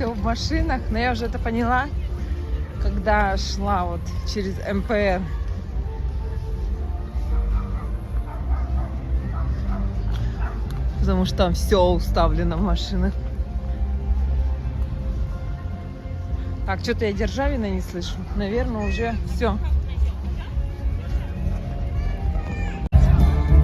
все в машинах, но я уже это поняла, когда шла вот через МПР. Потому что там все уставлено в машинах. Так, что-то я Державина не слышу. Наверное, уже все.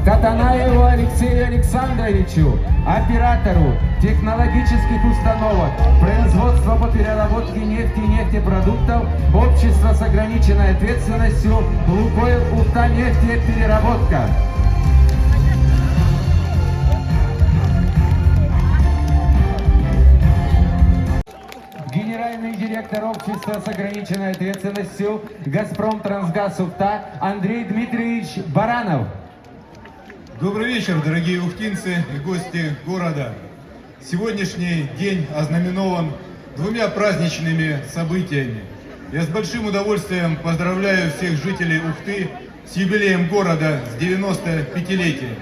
Катанаеву Алексею Александровичу, оператору технологических установок производства по переработке нефти и нефтепродуктов, общество с ограниченной ответственностью «Лукойл Ухта-нефтепереработка». Генеральный директор общества с ограниченной ответственностью «Газпром Трансгаз Ухта» Андрей Дмитриевич Баранов. Добрый вечер, дорогие ухтинцы и гости города. Сегодняшний день ознаменован двумя праздничными событиями. Я с большим удовольствием поздравляю всех жителей Ухты с юбилеем города, с 95-летием.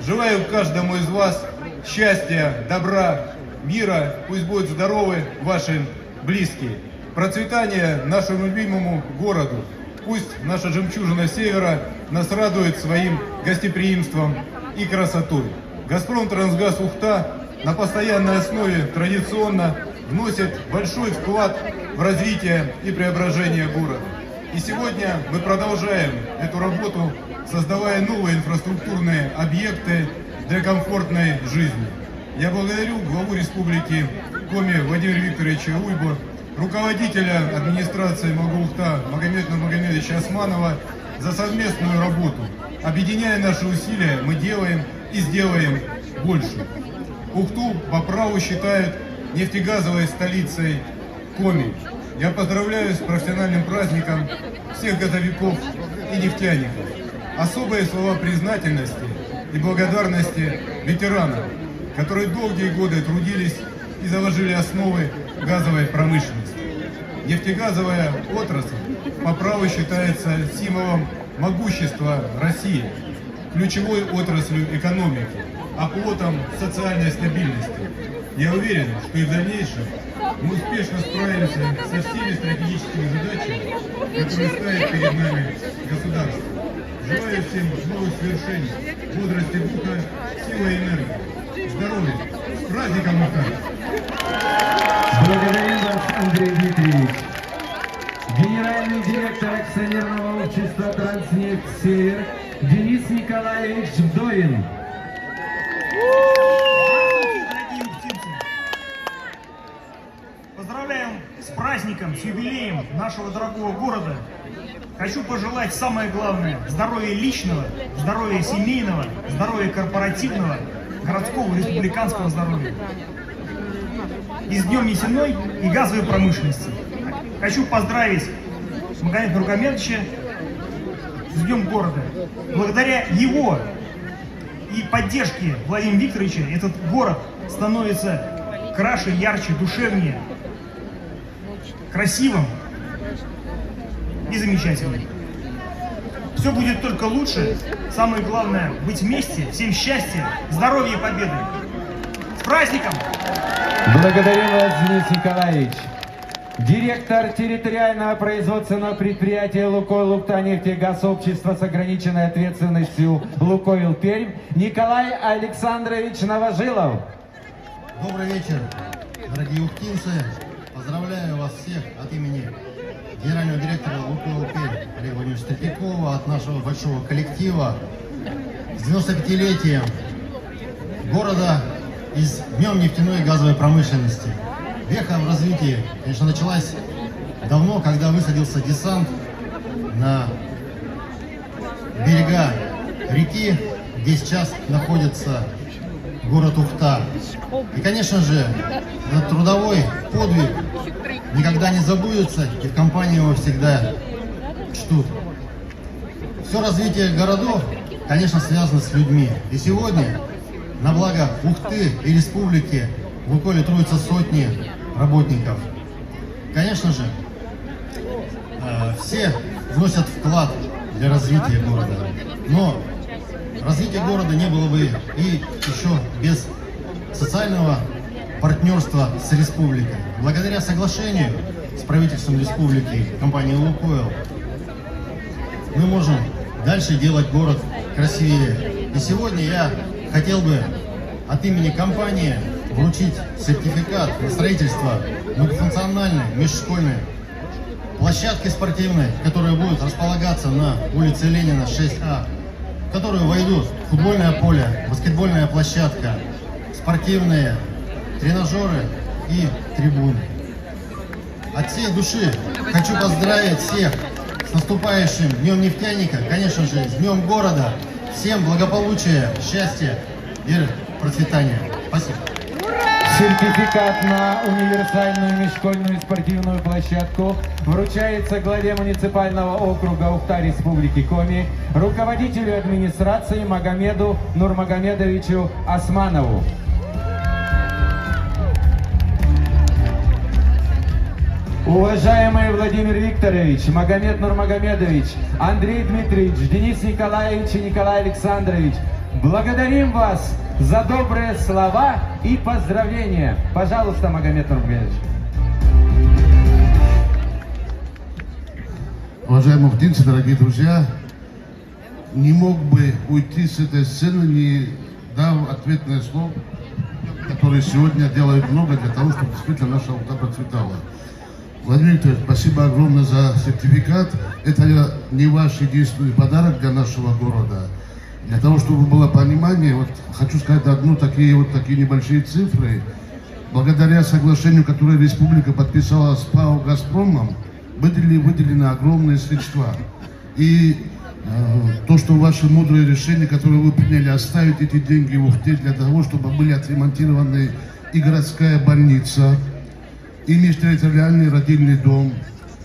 Желаю каждому из вас счастья, добра, мира, пусть будут здоровы ваши близкие. Процветания нашему любимому городу. Пусть наша жемчужина севера нас радует своим гостеприимством и красотой. «Газпром Трансгаз Ухта» на постоянной основе традиционно вносит большой вклад в развитие и преображение города. И сегодня мы продолжаем эту работу, создавая новые инфраструктурные объекты для комфортной жизни. Я благодарю главу республики Коми Владимира Викторовича Уйбу, руководителя администрации Ухта Магомеда Магомедовича Османова за совместную работу. Объединяя наши усилия, мы делаем и сделаем больше. Ухту по праву считают нефтегазовой столицей Коми. Я поздравляю с профессиональным праздником всех газовиков и нефтяников. Особые слова признательности и благодарности ветеранам, которые долгие годы трудились и заложили основы газовой промышленности. Нефтегазовая отрасль по праву считается символом могущества России, ключевой отраслью экономики, оплотом социальной стабильности. Я уверен, что и в дальнейшем мы успешно справимся со всеми стратегическими задачами, которые ставит перед нами государство. Желаю всем новых свершений, бодрости духа, силы и энергии, здоровья. С праздником Ухта! Благодарим вас, Андрей Дмитриевич. Генеральный директор акционерного общества «Транснефть Север» Денис Николаевич Вдовин. Дорогие ухтинцы, поздравляем с праздником, с юбилеем нашего дорогого города. Хочу пожелать самое главное – здоровья личного, здоровья семейного, здоровья корпоративного, городского, республиканского здоровья. И с Днем нефтяной и газовой промышленности. Хочу поздравить Магомеда Нургомедовича с Днем города. Благодаря его и поддержке Владимира Викторовича этот город становится краше, ярче, душевнее, красивым и замечательным. Все будет только лучше. Самое главное – быть вместе. Всем счастья, здоровья и победы. С праздником! Благодарим вас, Денис Николаевич. Директор территориального производственного предприятия «Лукойл Ухта-нефтегаз» общества с ограниченной ответственностью «Лукойл Пермь» Николай Александрович Новожилов. Добрый вечер, дорогие ухтинцы. Поздравляю вас всех от имени генерального директора «Лукойл Пермь» Олега Владимировича Топикова, от нашего большого коллектива с 95-летием города и с Днем нефтяной и газовой промышленности. Веха в развитии, конечно, началась давно, когда высадился десант на берега реки, где сейчас находится город Ухта. И, конечно же, этот трудовой подвиг никогда не забудется, и в компании его всегда чтут. Все развитие городов, конечно, связано с людьми. И сегодня на благо Ухты и республики в Лукойле трудятся сотни работников. Конечно же, все вносят вклад для развития города. Но развитие города не было бы и еще без социального партнерства с республикой. Благодаря соглашению с правительством республики, компанией «Лукойл», мы можем дальше делать город красивее. И сегодня я хотел бы от имени компании вручить сертификат на строительство многофункциональной межшкольной площадки спортивной, которая будет располагаться на улице Ленина 6А, в которую войдут футбольное поле, баскетбольная площадка, спортивные тренажеры и трибуны. От всей души хочу поздравить всех с наступающим Днем нефтяника, конечно же, с Днем города. Всем благополучия, счастья и процветания. Спасибо. Сертификат на универсальную межшкольную спортивную площадку вручается главе муниципального округа Ухта Республики Коми, руководителю администрации Магомеду Нурмагомедовичу Османову. Уважаемый Владимир Викторович, Магомед Нурмагомедович, Андрей Дмитриевич, Денис Николаевич и Николай Александрович, благодарим вас за добрые слова и поздравления. Пожалуйста, Магомед Нурмагомедович. Уважаемые уфтинцы, дорогие друзья, не мог бы уйти с этой сцены, не дав ответное слово, которые сегодня делают много для того, чтобы действительно наша Ухта процветала. Владимир Викторович, спасибо огромное за сертификат. Это не ваш единственный подарок для нашего города. Для того, чтобы было понимание, вот хочу сказать такие небольшие цифры. Благодаря соглашению, которое республика подписала с ПАО «Газпромом», были выделены огромные средства. И то, что ваши мудрые решения, которые вы приняли, оставить эти деньги в Ухте для того, чтобы были отремонтированы и городская больница, и межтерриториальный родильный дом,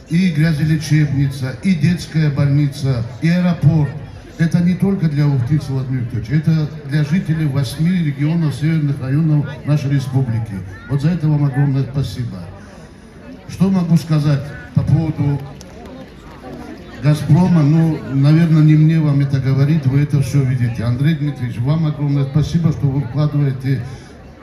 и грязелечебница, и детская больница, и аэропорт. Это не только для уфтинцев, Владимир Викторович, это для жителей 8 регионов северных районов нашей республики. Вот за это вам огромное спасибо. Что могу сказать по поводу «Газпрома»? Ну, наверное, не мне вам это говорить, вы это все видите. Андрей Дмитриевич, вам огромное спасибо, что вы вкладываете,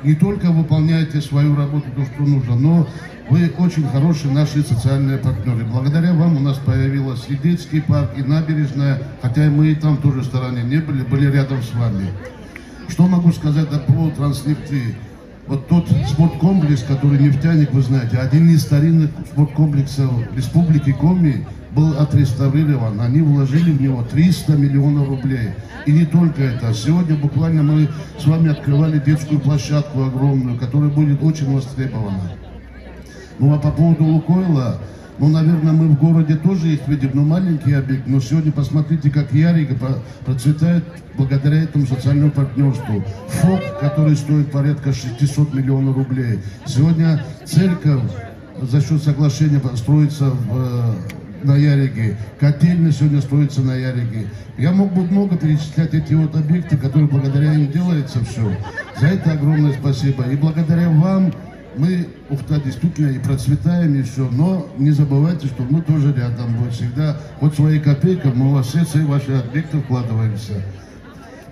не только выполняете свою работу, то, что нужно, но вы очень хорошие наши социальные партнеры. Благодаря вам у нас появилась и детский парк, и набережная, хотя мы и там тоже в стороне не были рядом с вами. Что могу сказать по поводу Транснефти? Вот тот спорткомплекс, который «Нефтяник», вы знаете, один из старинных спорткомплексов Республики Коми, был отреставрирован. Они вложили в него 300 миллионов рублей. И не только это. Сегодня буквально мы с вами открывали детскую площадку огромную, которая будет очень востребована. Ну а по поводу «Лукойла», ну, наверное, мы в городе тоже их видим, но маленький объект. Но сегодня посмотрите, как Ярига процветает благодаря этому социальному партнерству. ФОК, который стоит порядка 600 миллионов рублей. Сегодня церковь за счет соглашения строится на Яриге. Котельная сегодня строится на Яриге. Я мог бы много перечислять эти вот объекты, которые благодаря им делается все. За это огромное спасибо. И благодаря вам мы, Ухта, действительно и процветаем, и все. Но не забывайте, что мы тоже рядом. Вот всегда, вот своей копейкой мы во все ваши объекты вкладываемся.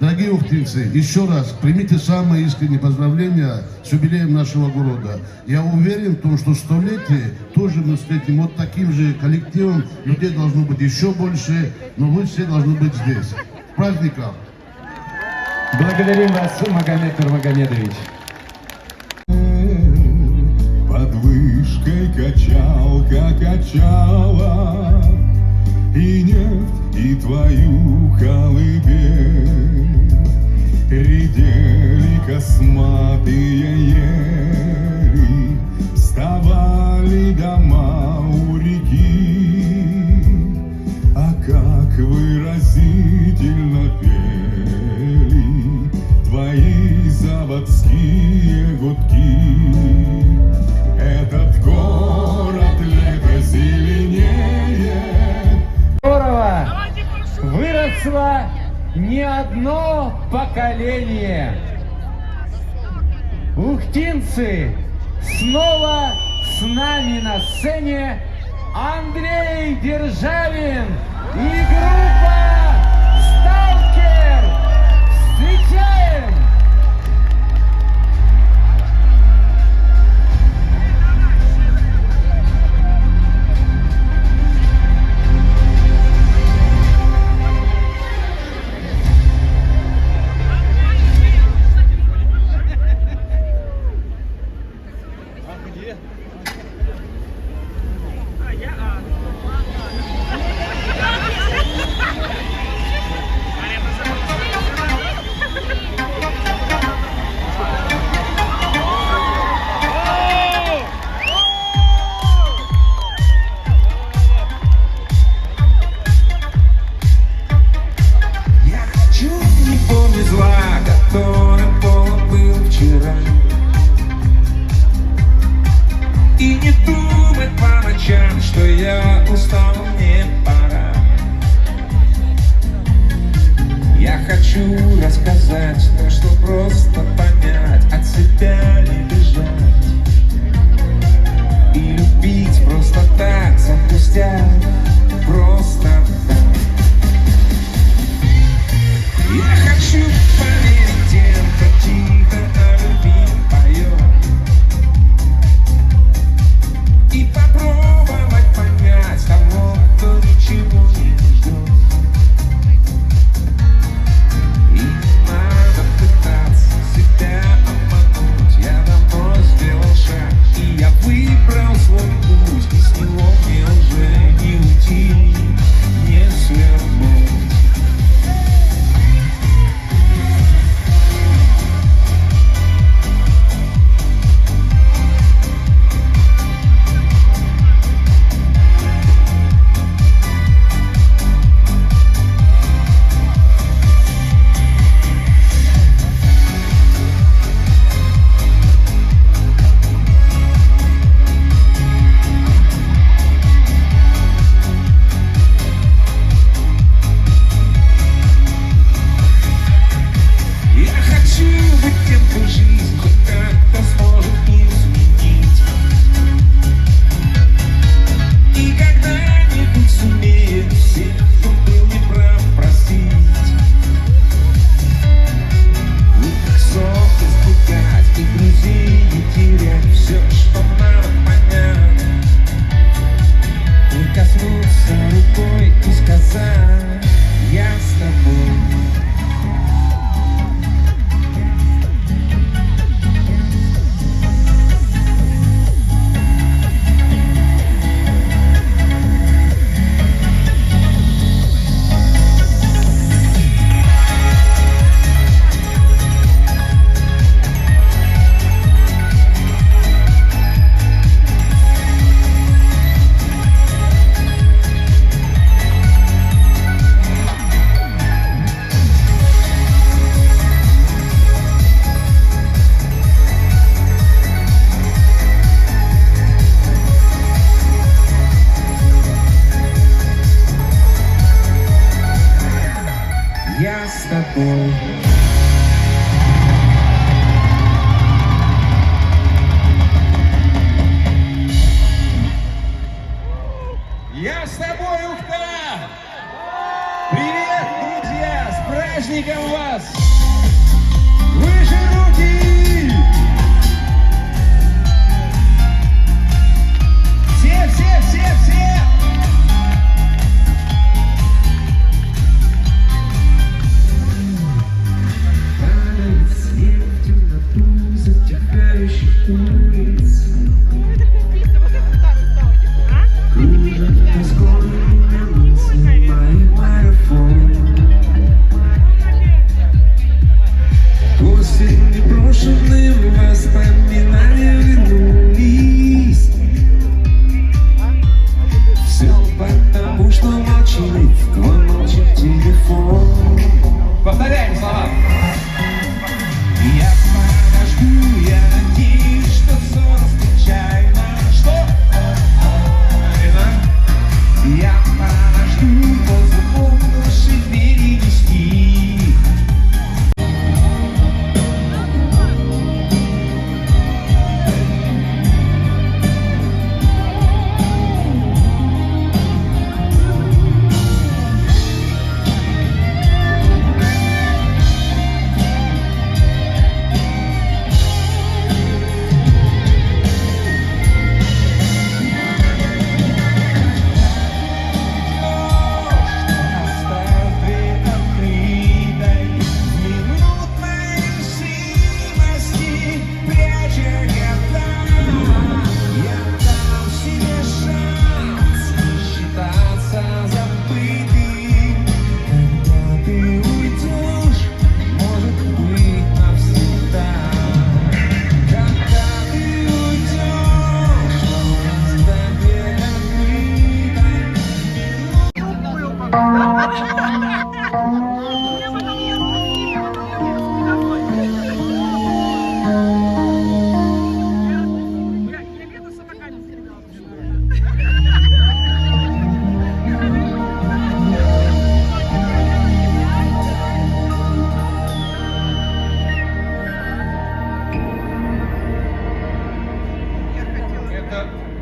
Дорогие ухтинцы, еще раз примите самые искренние поздравления с юбилеем нашего города. Я уверен в том, что столетие тоже мы встретим вот таким же коллективом. Людей должно быть еще больше, но вы все должны быть здесь. С праздником! Благодарим вас, Магомед Нурмагомедович. Под вышкой качалка качала, и нефть, и твою колыбель. Редели косматые ели, вставали дома у реки. А как выразительно пели твои заводские гудки. Этот город лето зеленее. Здорово! Выросло не одно поколение. Ухтинцы, снова с нами на сцене Андрей Державин и группа «Сталкер». Встречаем! сказать, то, что просто понять, от себя не бежать. И любить просто так, за пустяк, просто так. Я хочу поверить тем, кто тихо о любви поет, и попробовать понять того, кто ничего не ждет. И не надо пытаться себя обмануть. Я давно сделал шаг, и я выбрал свой путь, и с него мне уже не уйти, не свернуть. Я с тобой. Я с тобой, Ухта! Привет, друзья! С праздником вас! Выше руки! Все! Падает снег в темноту затихающих улиц. Кружат тоской меня мысли, мои марафон. Осень непрошенным воспоминаниям вернулись. Все потому, что молчит твой молчит телефон. Повторяем слова. Я подожду, я надеюсь, что сон случайно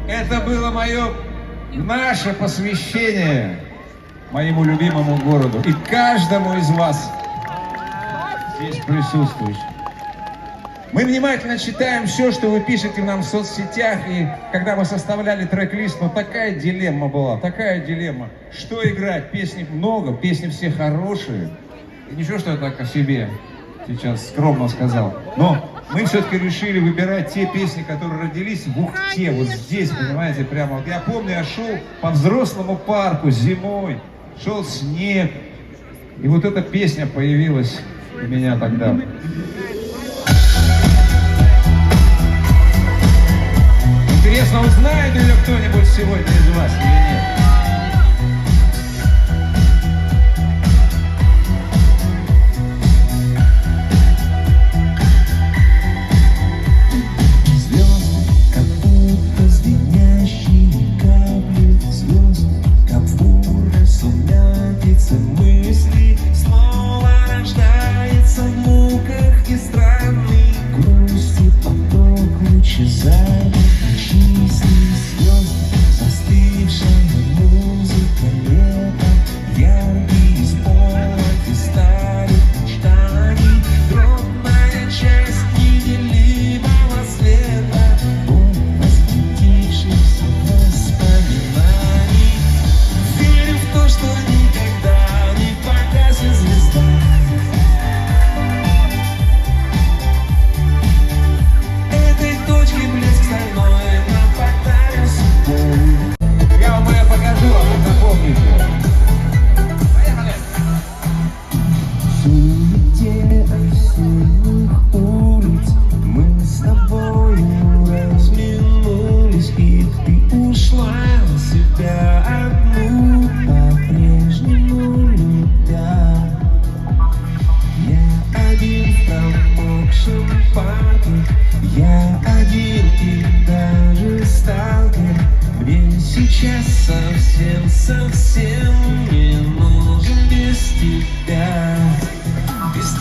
Это было наше посвящение моему любимому городу и каждому из вас здесь присутствующих. Мы внимательно читаем все, что вы пишете нам в соцсетях, и когда мы составляли трек-лист, такая дилемма была, такая дилемма. Что играть? Песни много, песни все хорошие. И ничего, что я так о себе сейчас скромно сказал. Но мы все-таки решили выбирать те песни, которые родились в Ухте, вот здесь, понимаете, прямо. Вот я помню, я шел по взрослому парку зимой, шел снег, и вот эта песня появилась у меня тогда. Интересно, узнает ее кто-нибудь сегодня из вас или нет? Без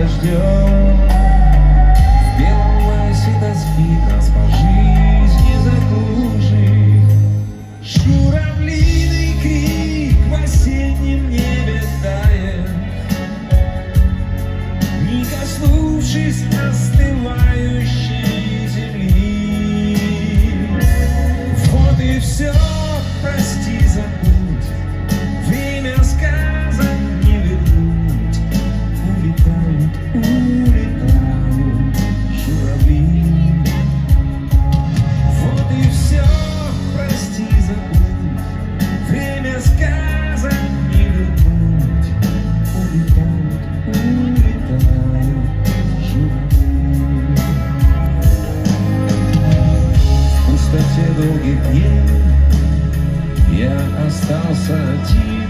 дождем. В белом ласе тоски нас по жизни закружит. Журавлиный крик в осеннем небе тает, не коснувшись остывающей земли. Вот и все, прости, забудь, время сказок не вернуть. Улетают, улетают журавли. Вот и все, прости, забудь, время сказок не вернуть. Улетают, улетают журавли. В пустоте долгих дней я остался один,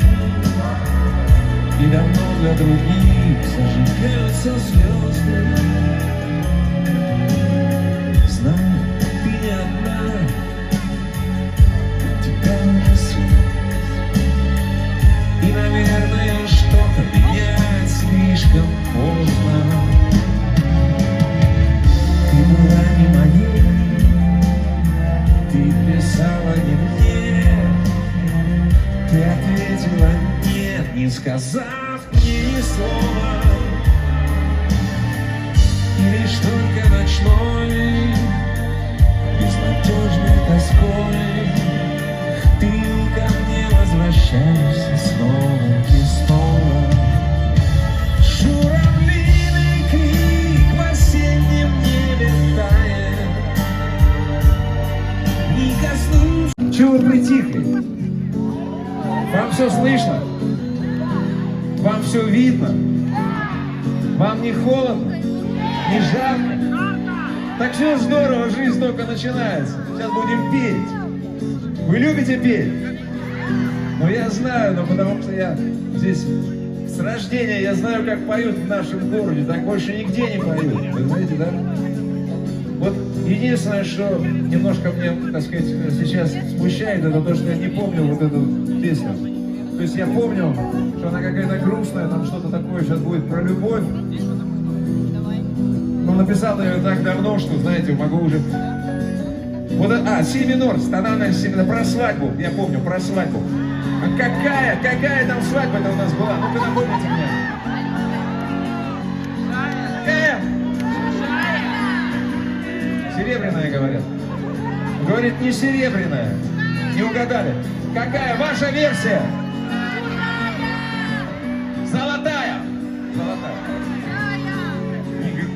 и давно для других зажигаются звезды. Знаю, ты не одна, у тебя свет. И, наверное, что-то менять слишком поздно. Ты была не моей, ты писала не мне, ты ответила нет, не сказав мне ни слова. И лишь только ночной, безнадежной тоской, ты ко мне возвращаешься снова и снова. Журавлиный крик в осеннем небе тает, не коснувшись. Чего вы притихли? Вам все слышно? Вам все видно? Вам не холодно? Не жарко? Так все здорово, жизнь только начинается. Сейчас будем петь. Вы любите петь? Ну я знаю, но потому что я здесь с рождения, я знаю, как поют в нашем городе. Так больше нигде не поют. Вы знаете, да? Вот единственное, что немножко мне, так сказать, сейчас смущает, это то, что я не помню вот эту песню. То есть я помню, что она какая-то грустная, там что-то такое сейчас будет про любовь. Но написал я ее так давно, что, знаете, могу уже... Вот, си минор, тональная си минор, про свадьбу, я помню, про свадьбу. А какая там свадьба-то у нас была? Ну-ка напомните мне. Какая? Серебряная, говорят. Говорит, не серебряная. Не угадали. Какая ваша версия? Золотая. Золотая.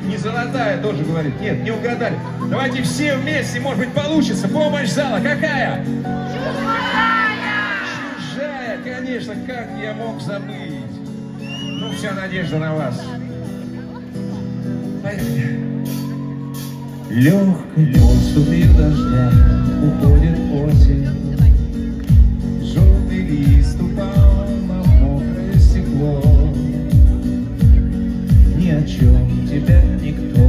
Не золотая, тоже говорит. Нет, не угадали. Давайте все вместе, может быть, получится. Помощь зала. Какая? Чужая, конечно. Как я мог забыть? Ну, вся надежда на вас. Поехали. Легкой поступью дождя уходит осень. Желтый лист упал на мокрое стекло. Ни о чем тебя никто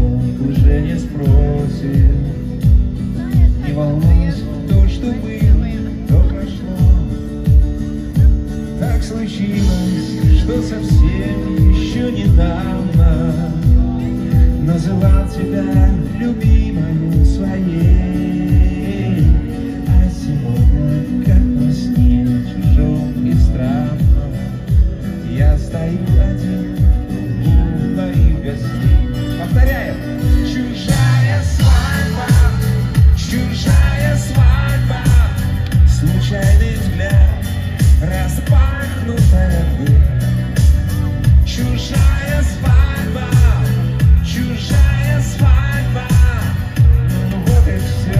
уже не спросит. Не волнуйся, то, что было, то прошло. Так случилось, что совсем еще недавно называл тебя любимой своей, а сегодня, как во сне, чужом и странном, я стою один у твоих гостей. Повторяем. Чужая свадьба, случайный взгляд, распахнутая дверь. Чужая свадьба, ну вот и все.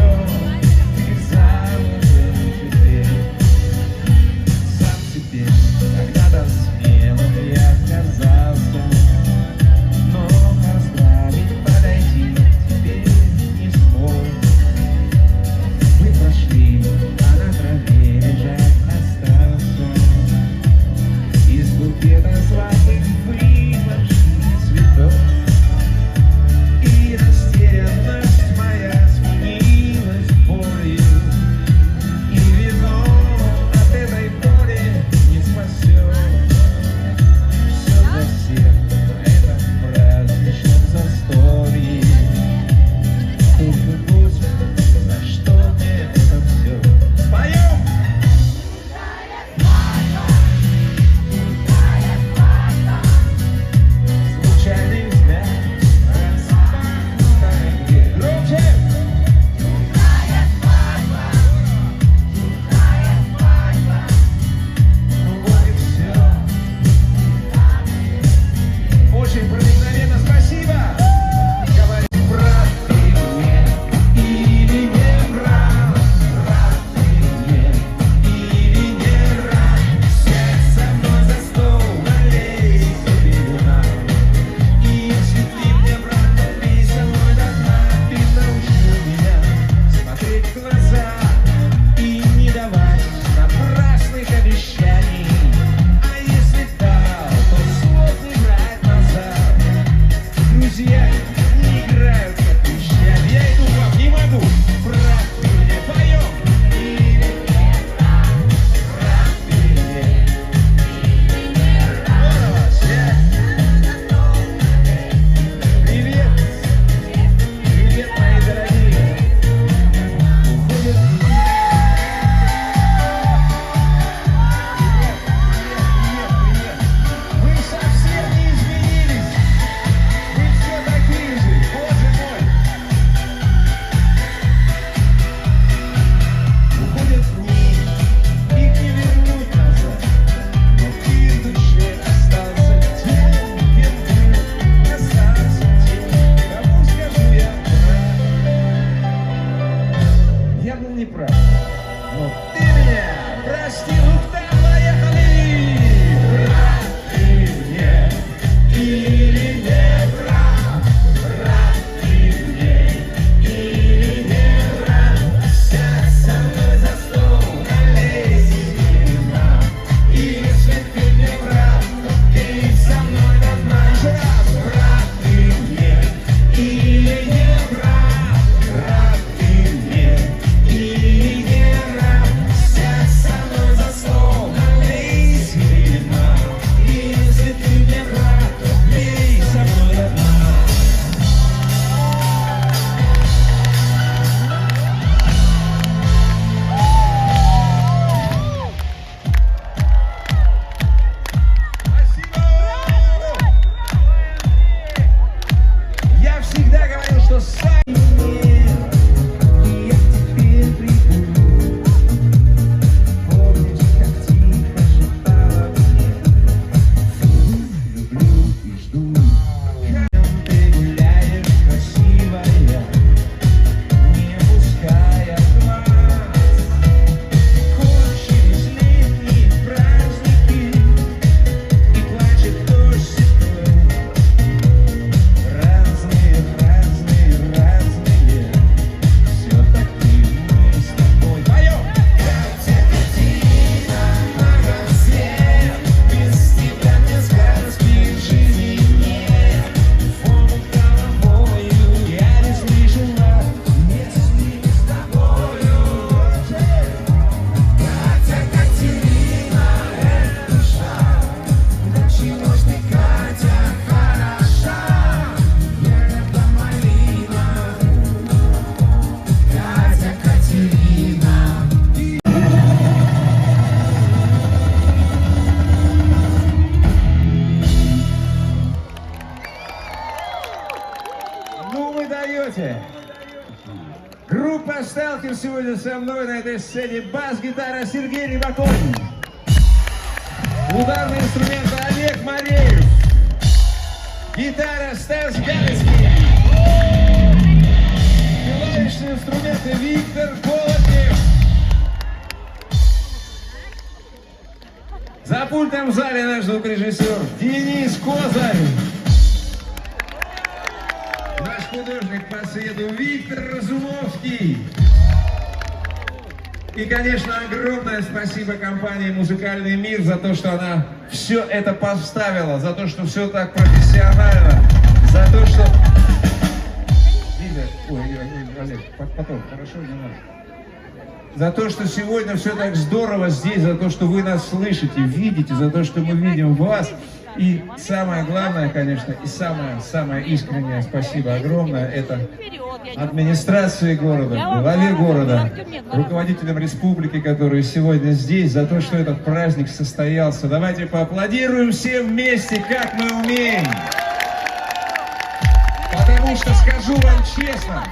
поете? Группа «Сталкер» сегодня со мной на этой сцене. Бас-гитара Сергей Рибаков. Ударные инструменты Олег Мореев. Гитара Стас Галицкий. Клавишные инструменты Виктор Колотнев. За пультом в зале наш звукорежиссер Денис Козарь. Наш художник по свету Виктор Разумовский. И, конечно, огромное спасибо компании «Музыкальный мир» за то, что она все это поставила, за то, что все так профессионально, за то, что... Ой, Олег, потом, хорошо, не надо. За то, что сегодня все так здорово здесь, за то, что вы нас слышите, видите, за то, что мы видим вас. И самое главное, конечно, и самое искреннее спасибо огромное, это администрации города, главе города, руководителям республики, которые сегодня здесь, за то, что этот праздник состоялся. Давайте поаплодируем все вместе, как мы умеем. Потому что, скажу вам честно,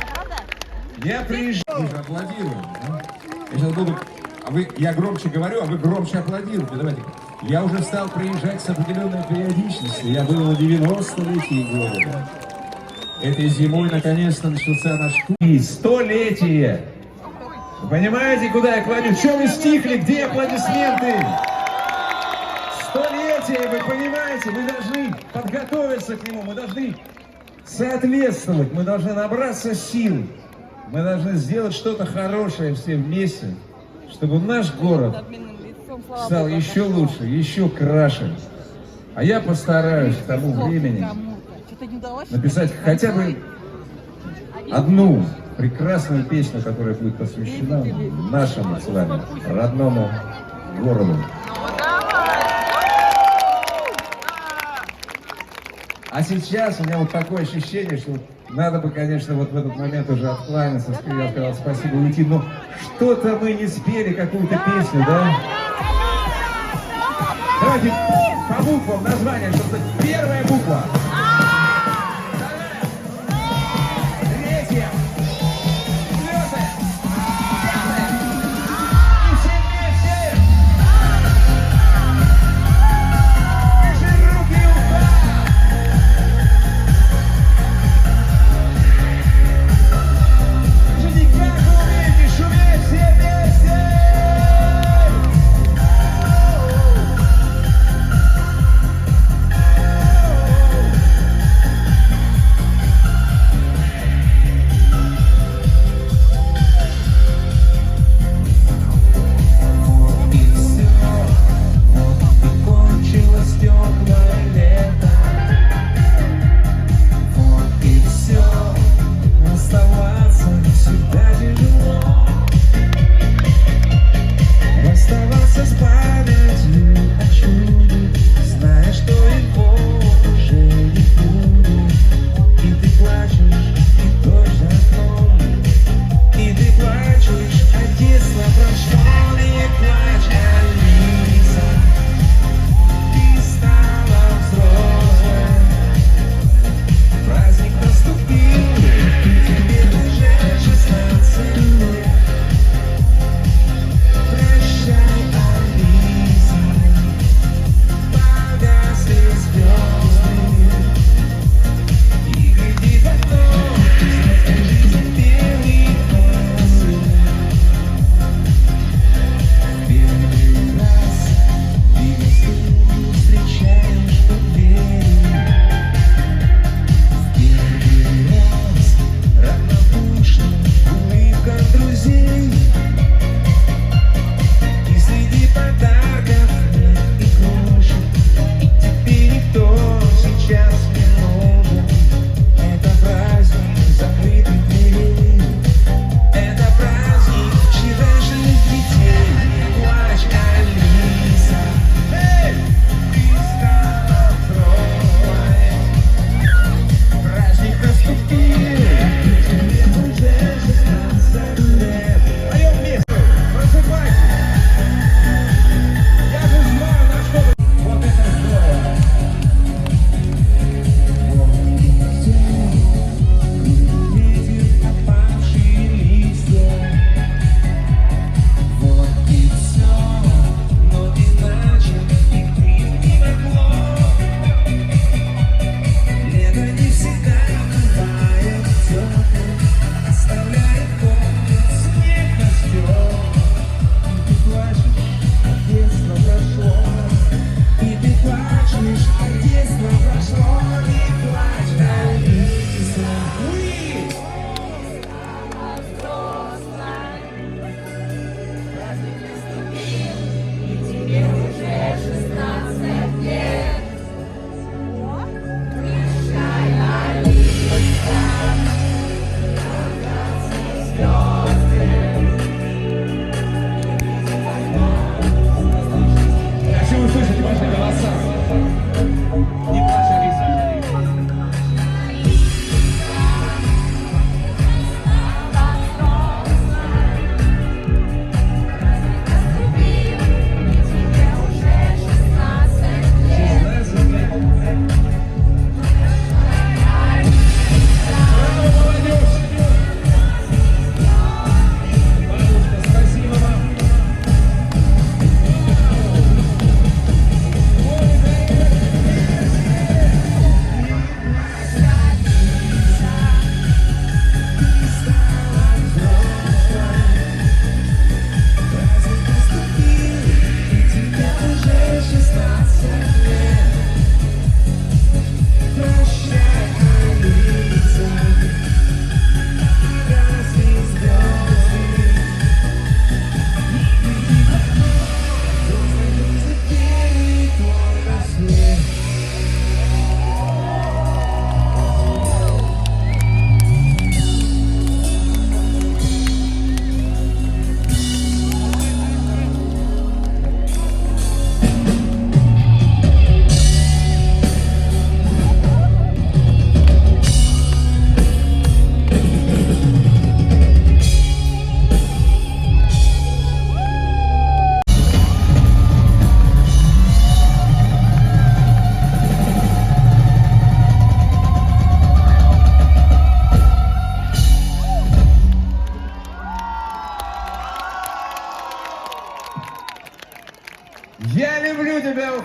я приезжаю... Аплодируем. Я сейчас буду... Я громче говорю, а вы громче аплодируете. Давайте. Я уже стал приезжать с определенной периодичностью. Я был на 90-летии города. Этой зимой наконец-то начался наш курс. 100-летие. Вы понимаете, куда я кладу? Что вы стихли? Где аплодисменты? 100-летие, вы понимаете? Мы должны подготовиться к нему. Мы должны соответствовать. Мы должны набраться сил. Мы должны сделать что-то хорошее все вместе, чтобы наш город стал еще лучше, еще краше. А я постараюсь к тому времени написать хотя бы одну прекрасную песню, которая будет посвящена нашему с вами родному городу. А сейчас у меня вот такое ощущение, что надо бы, конечно, вот в этот момент уже откланяться, я сказал спасибо, уйти, но что-то мы не спели, какую-то песню, да? Давайте по буквам название, чтобы первая буква. Третья. Четвертая. Пятая. И все вместе. Держи руки у вас. Держите, как вы умеете шуметь все вместе.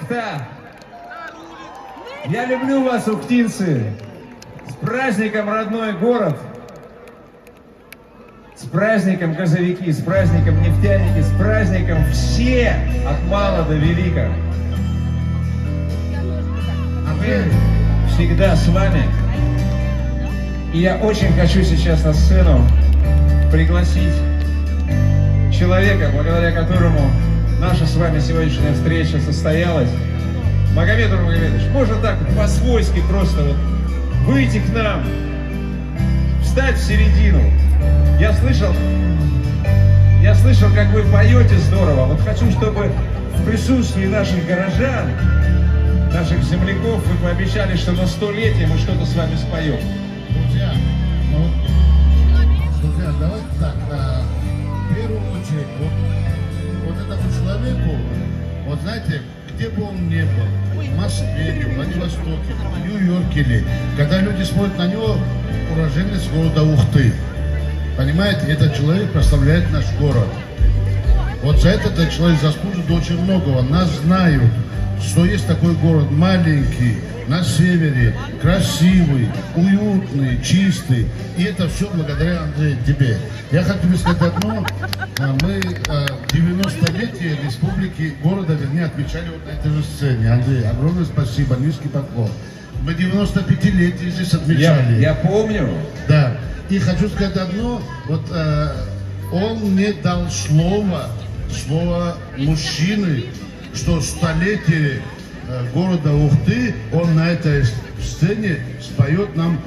Ухта! Я люблю вас, ухтинцы! С праздником, родной город! С праздником, газовики, с праздником, нефтяники, с праздником все, от мала до велика. А мы всегда с вами. И я очень хочу сейчас на сцену пригласить человека, благодаря которому наша с вами сегодняшняя встреча состоялась. Магомед Нурмагомедович, можно так вот по-свойски просто вот выйти к нам, встать в середину. Я слышал, как вы поете здорово. Вот хочу, чтобы в присутствии наших горожан, наших земляков, вы пообещали, что на 100-летие мы что-то с вами споем. Друзья, давайте так. В первую очередь, вот этому человеку, вот знаете, где бы он ни был, в Москве, в Владивостоке, в Нью-Йорке ли, когда люди смотрят на него, уроженец города Ухты. Понимаете, этот человек прославляет наш город. Вот за это этот человек заслужит очень многого. Нас знают, что есть такой город маленький, на севере, красивый, уютный, чистый. И это все благодаря, Андрей, тебе. Я хочу тебе сказать одно. Мы 90-летие республики, города, вернее, отмечали вот на этой же сцене. Андрей, огромное спасибо, низкий поклон. Мы 95-летие здесь отмечали. Я помню. Да. И хочу сказать одно, вот он мне дал слово мужчины, что столетие города Ухты, он на этой сцене споет нам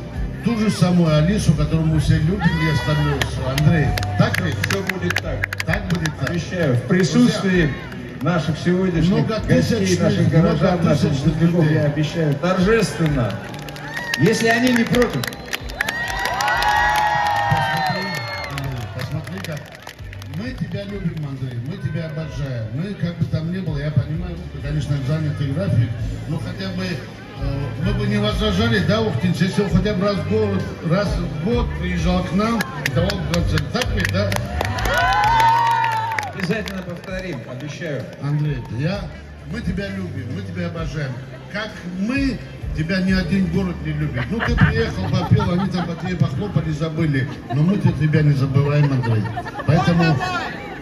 ту же самую Алису, которую мы все любим, и остальное все. Андрей, так ли? Все будет так. Так будет так. Обещаю, в присутствии наших сегодняшних гостей, наших горожан, наших земляков, я обещаю торжественно, если они не против. Посмотри, как мы тебя любим, Андрей, мы тебя обожаем. Мы, как бы там ни было, я понимаю, что ты, конечно, занятый график, но хотя бы мы бы не возражали, да, ухтинцы, если он хотя бы раз в год приезжал к нам и давал концерт. Так ведь, да? Обязательно повторим, обещаю. Андрей, мы тебя любим, мы тебя обожаем. Как мы тебя ни один город не любит. Ну, ты приехал, попел, они там по тебе похлопали, забыли. Но мы-то тебя не забываем, Андрей. Поэтому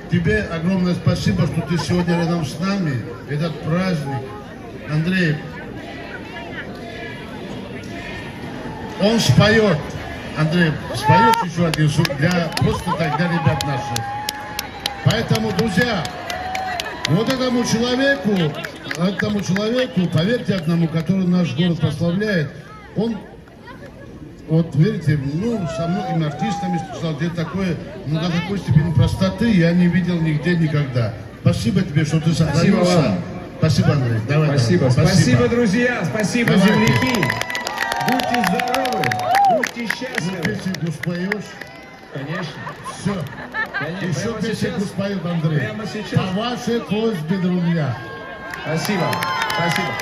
тебе огромное спасибо, что ты сегодня рядом с нами. Этот праздник. Андрей, он споет. Андрей, споет еще один просто так для ребят наших. Поэтому, друзья, вот этому человеку, поверьте одному, который наш город прославляет, он, вот верите, со многими артистами сказал, где такое, до такой степени простоты я не видел нигде никогда. Спасибо тебе, что ты сохранился. Спасибо вам. Спасибо, Андрей. Давай, спасибо. давай. Спасибо, друзья. Спасибо, Давайте. земляки. Будьте здоровы, будьте счастливы. Песенку споешь? Конечно. Все. Конечно. Еще Прямо песенку сейчас. споет Андрей. Прямо сейчас. По вашей просьбе, друзья. Спасибо. Спасибо.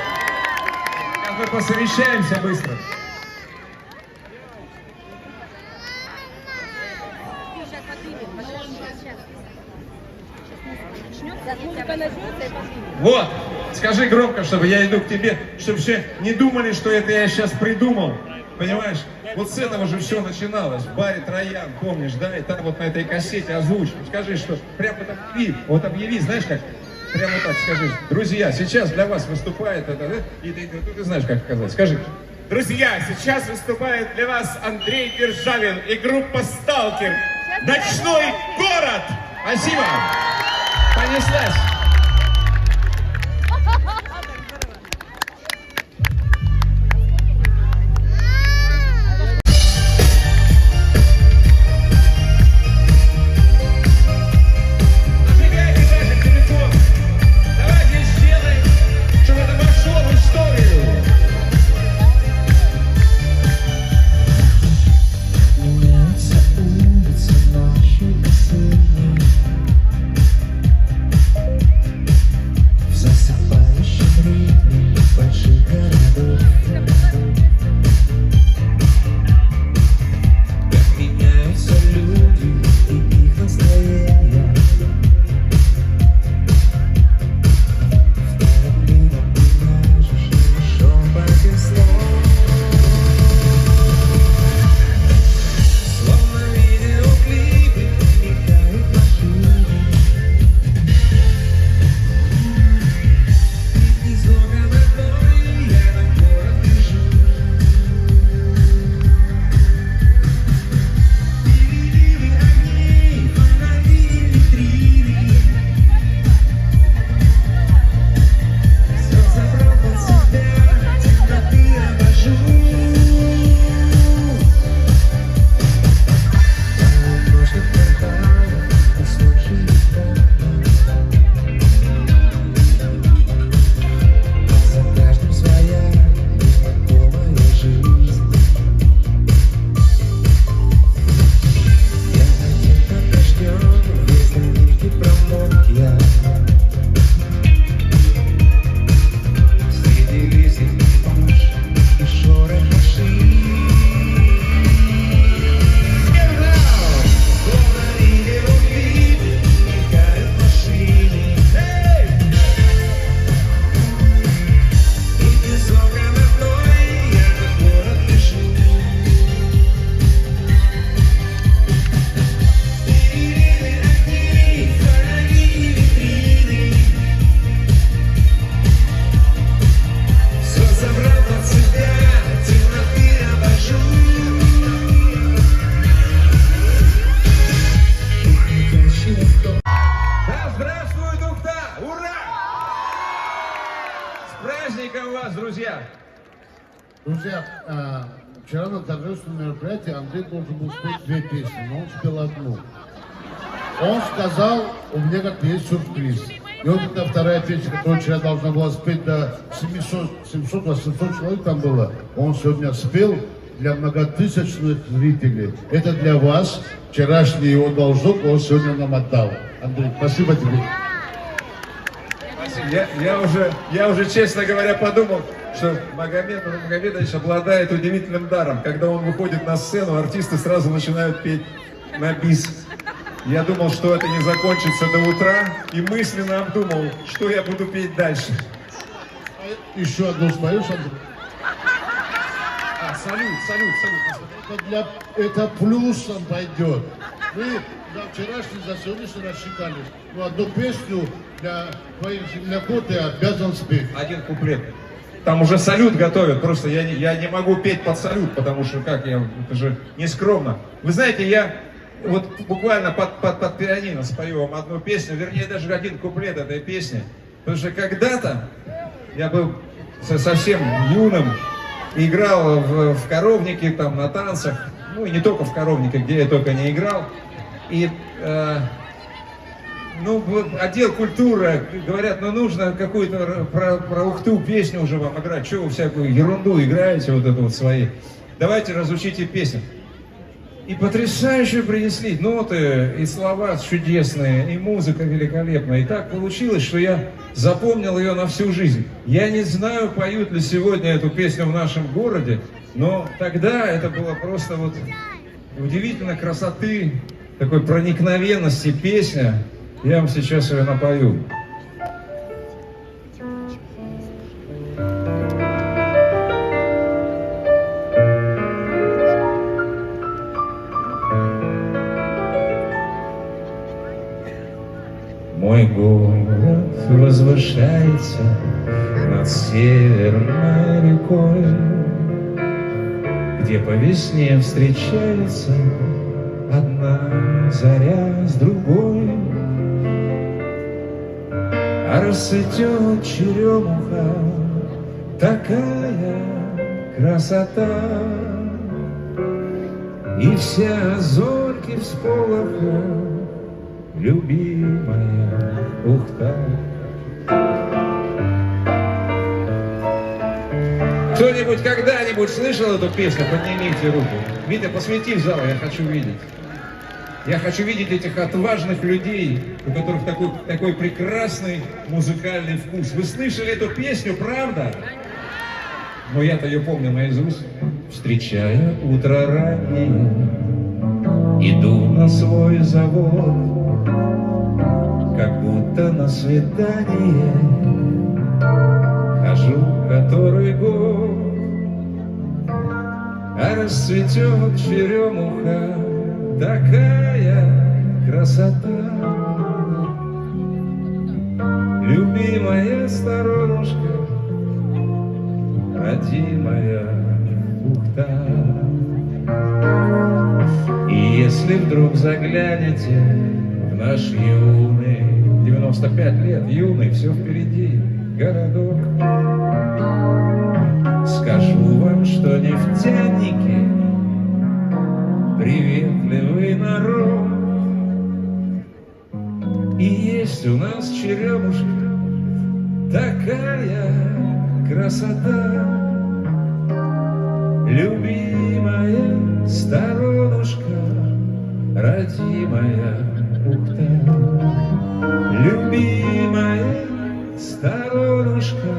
Сейчас мы посовещаемся быстро. Вот, скажи громко, чтобы я иду к тебе, чтобы все не думали, что это я сейчас придумал. Понимаешь? Вот с этого же все начиналось. В баре Троян, помнишь, да? И там вот на этой кассете озвучь. Скажи, что прямо вот объяви, знаешь как? Прямо так скажи. Друзья, сейчас для вас выступает это, да? И ты знаешь, как сказать. Скажи. Друзья, сейчас выступает для вас Андрей Державин и группа «Сталкер». «Ночной город». Спасибо. Понеслась. Друзья, вчера на торжественном мероприятии Андрей должен был спеть 2 песни, но он спел одну. Он сказал, у меня как-то есть сюрприз. И вот эта вторая песня, которую вчера должна была спеть до 700-800 человек там было, он сегодня спел для многотысячных зрителей. Это для вас. Вчерашний его должок он сегодня нам отдал. Андрей, спасибо тебе. Я уже, честно говоря, подумал, что Магомед Магомедович обладает удивительным даром. Когда он выходит на сцену, артисты сразу начинают петь на бис. Я думал, что это не закончится до утра, и мысленно обдумал, что я буду петь дальше. Еще одну споешь, Андрей? Салют. Это плюсом пойдет. Вы за вчерашний, за сегодняшний рассчитались. Но одну песню для твоих земляков ты обязан спеть. Один куплет. Там уже салют готовят, просто я не могу петь под салют, потому что это же нескромно. Вы знаете, я вот буквально под пианино спою вам одну песню, вернее даже один куплет этой песни. Потому что когда-то я был совсем юным, играл в коровнике, там на танцах, ну и не только в коровнике, где я только не играл. И отдел культуры говорят, нужно какую-то про Ухту песню уже вам играть, что вы всякую ерунду играете, вот это вот свои. Давайте разучите песню. И потрясающе принесли ноты, и слова чудесные, и музыка великолепная. И так получилось, что я запомнил ее на всю жизнь. Я не знаю, поют ли сегодня эту песню в нашем городе, но тогда это было просто вот удивительно красоты, такой проникновенности песня. Я вам сейчас ее напою. Мой город возвышается над северной рекой, где по весне встречается одна заря с другой. А расцветет черемуха, такая красота, и все зорьки всполохом, любимая Ухта. Кто-нибудь когда-нибудь слышал эту песню? Поднимите руку. Витя, посвети в зал, я хочу видеть. Я хочу видеть этих отважных людей, у которых такой прекрасный музыкальный вкус. Вы слышали эту песню, правда? Но я-то ее помню наизусть. Встречая утро раннее, иду на свой завод, как будто на свидание, хожу который год. А расцветет черемуха, такая красота, любимая сторонушка, родимая Ухта. И если вдруг заглянете в наш юный, 95 лет, юный, все впереди, городок, скажу вам, что нефтяники приветливый народ. И есть у нас черемушка, такая красота, любимая сторонушка, родимая Ухта. Любимая сторонушка,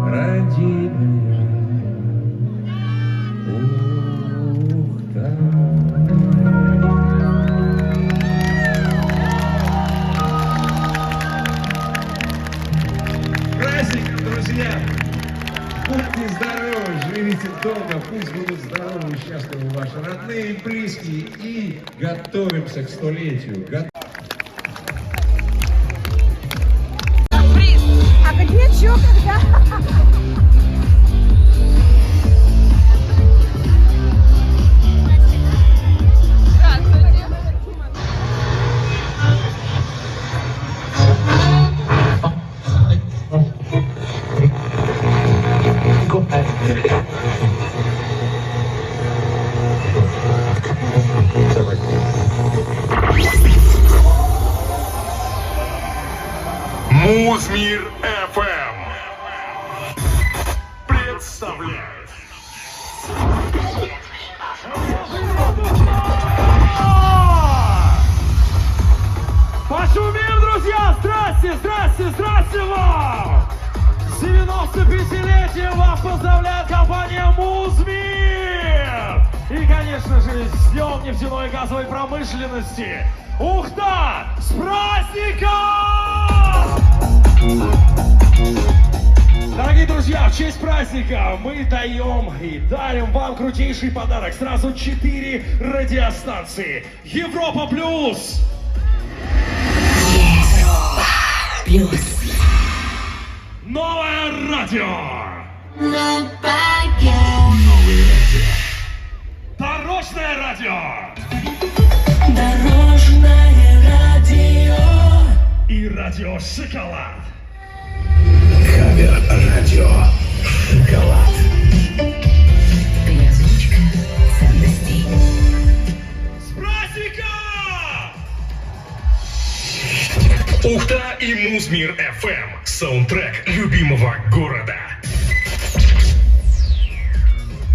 родимая Ухта. Праздником, друзья! Будьте здоровы, живите долго, пусть будут здоровы и счастливы ваши родные и близкие, и готовимся к столетию. А где, чё, когда? Музмир ФМ представляет. Пошумим, друзья! Здрасте, здрасте, здрасте вам! С 95-летием вас поздравляет компания Музмир! И, конечно же, с Днем нефтяной и газовой промышленности! Ухта! С праздником! Дорогие друзья, в честь праздника мы даем и дарим вам крутейший подарок. Сразу 4 радиостанции. Европа Плюс! Новое радио! Дорожное радио! Дорожное радио! И радио Шоколад! Кавер радио «Шоколад». Переозвучка ценностей. С праздником! Ухта и Музмир ФМ. Саундтрек любимого города.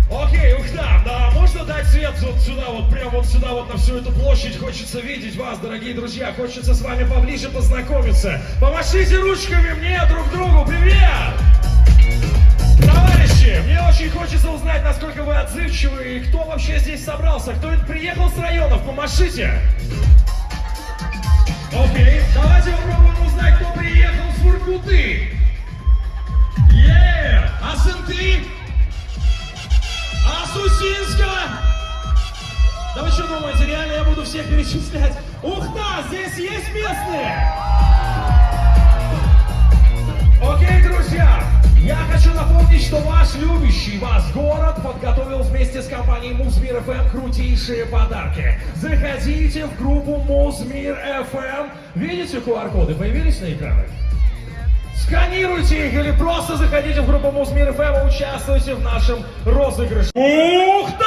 Окей, Ухта, да, можно дать свет вот сюда, вот прямо вот сюда, вот на всю эту площадь? Хочется видеть вас, дорогие друзья, хочется с вами поближе познакомиться. Помашите ручками мне, друг другу, привет! Товарищи, мне очень хочется узнать, насколько вы отзывчивы и кто вообще здесь собрался, кто приехал с районов, помашите! Окей, давайте попробуем узнать, кто приехал с Воркуты. А с Инты? А с Усинска? Да вы что думаете, реально я буду всех перечислять? Ухта, здесь есть местные? Окей, друзья, я хочу напомнить, что ваш любящий вас город подготовил вместе с компанией Музмир ФМ крутейшие подарки. Заходите в группу Музмир ФМ. Видите QR-коды? Появились на экранах? Сканируйте их или просто заходите в группу Музмир ФМ и участвуйте в нашем розыгрыше. Ухта!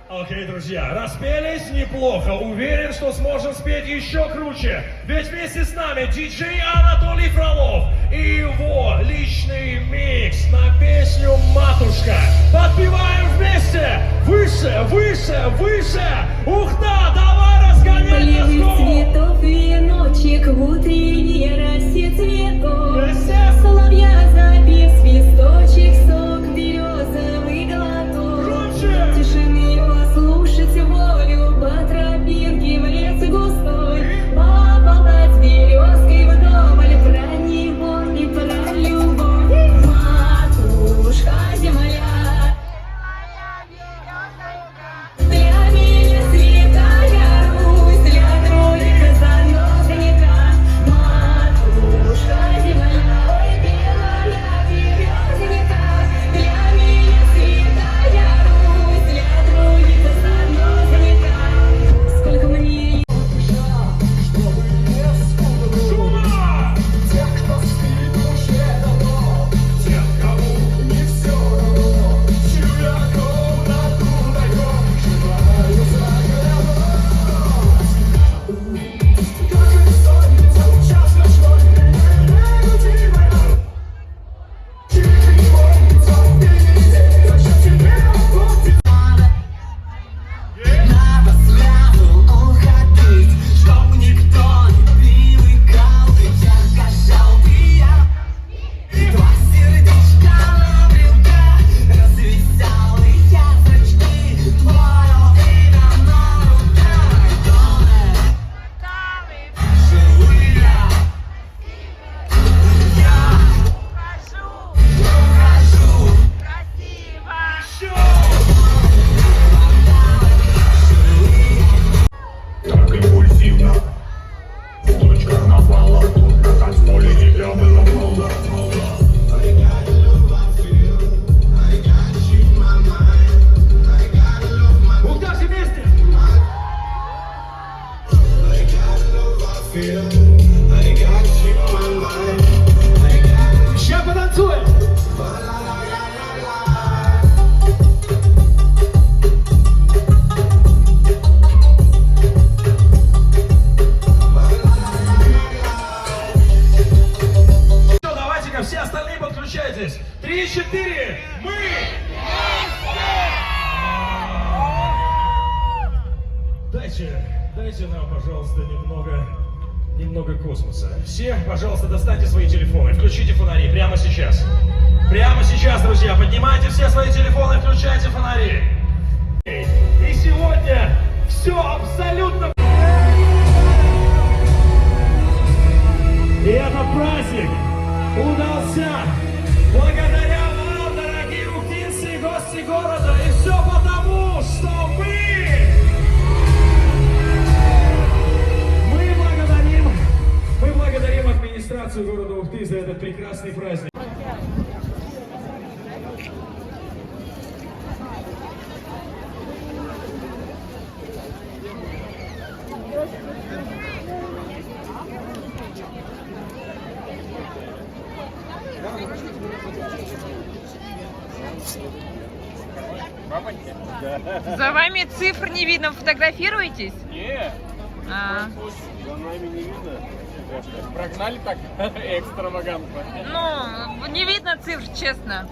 Окей, друзья, распелись неплохо. Уверен, что сможем спеть еще круче. Ведь вместе с нами диджей Анатолий Фролов и его личный микс на песню «Матушка». Подпеваем вместе! Выше, выше, выше! Ухта, давай разгоняй Полевых цветов веночек в утренней росе цветов. Соловья запев, свисточек, сок березовый глоток. Тишины послушать волю по тропинке в лес густой. Поболтать березкой вдоволь про него и про любовь. Матушка земля, для меня святая Русь, для троих заносника. Матушка земля, ой, белая березника, для меня святая Русь, для троих заносника. Сколько мне Тех, кто спит уже давно, тех, кому не все равно, чья комнату даем, желаю загорать. Как и солнце, час ночной, люди моя. Тихий помнится впереди, зачем тебе охотиться? Надо сразу уходить, чтоб никто не привыкал. Ты ярко-желтые, два сердечка на брюках, развеселые зрачки, твое имя на руках. Живые, я ухожу Так импульсивно. В ночь карнавала тут на танцполе тебя было мало. Ухта, все вместе! Сейчас потанцуем! немного космоса. Все, пожалуйста, достаньте свои телефоны, включите фонари прямо сейчас. Прямо сейчас, друзья, поднимайте все свои телефоны, включайте фонари. И сегодня все абсолютно... И этот праздник удался благодаря вам, дорогие ухтинцы и гости города. И все потому, что мы благодарим администрацию города Ухты за этот прекрасный праздник. За вами цифр не видно. Фотографируетесь? Нет. За нами не видно. Прогнали так экстравагантно. Ну, не видно цифр, честно.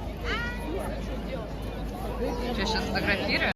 Что, сейчас фотографирую?